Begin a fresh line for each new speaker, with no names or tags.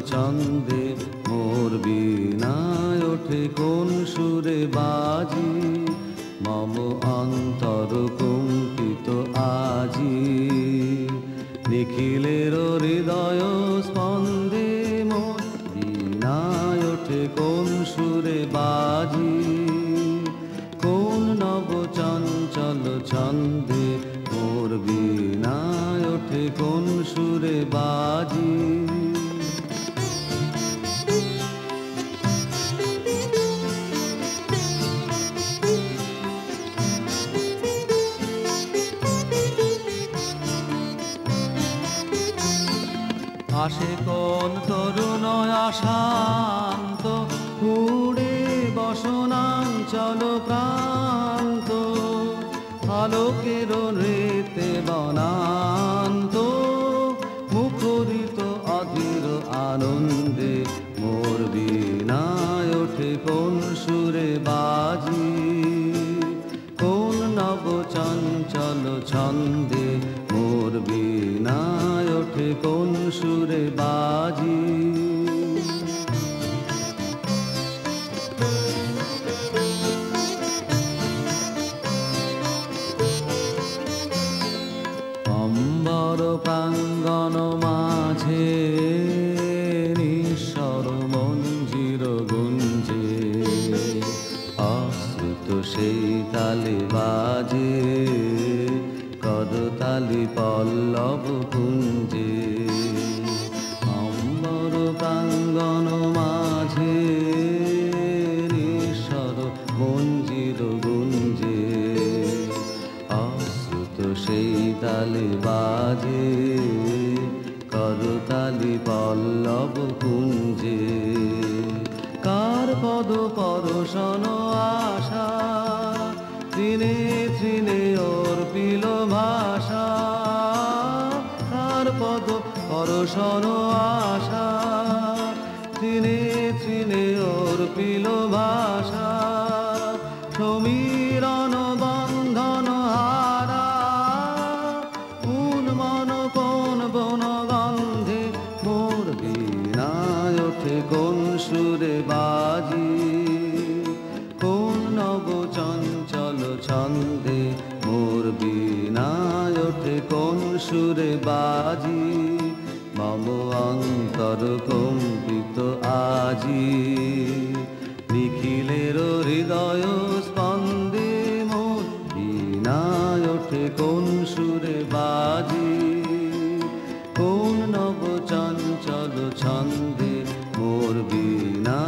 ছন্দে মোর বীণায় ওঠে কোন সুরে বাজি মম অন্তর কম্পিত আজি নিখিলের হৃদয় স্পন্দে মোর বীণায় ওঠে কোন সুরে বাজি কোন নব চঞ্চল ছন্দে মোর বীণায় ওঠে কোন সুরে বাজি আসে কোন তরুণ আশান্ত উড়ে বসনাঞ্চল প্রান্ত আলোকের নৃত্যে বনান্ত মুখরিত অধীর আনন্দে মোর বীণায় ওঠে কোন সুরে বাজি কোন নব চঞ্চল ছন্দে মোর বীণায় ওঠে কোন সুরে বাজি অম্বর প্রাঙ্গণ মাঝে নিঃস্বর মঞ্জির গুঞ্জে অশ্রুত সেই তালে বাজে করতালি পল্লব কুঞ্জে অম্বর প্রাঙ্গণ মাঝে নিঃস্বর মঞ্জির গুঞ্জে অশ্রুত সেই তালে বাজে করতালি পল্লব কুঞ্জে কার পদ পরশন আশা তৃণে তৃণে অর্পিল ভাষা কার পদ পরশন আশা তৃণে তৃণে অর্পিল ভাষা সমীরণ বন্ধন হারা উন্মন কোন বন গন্ধে মোর বীণায় ওঠে কোন সুরে বাজি কোন নব চঞ্চল ছন্দে মোর বীণায় ওঠে কোন সুরে বাজি মম অন্তর কম্পিত আজি নিখিলের হৃদয় স্পন্দে মোর বীণায় ওঠে কোন সুরে বাজি কোন নব চঞ্চল ছন্দে মোর বীণা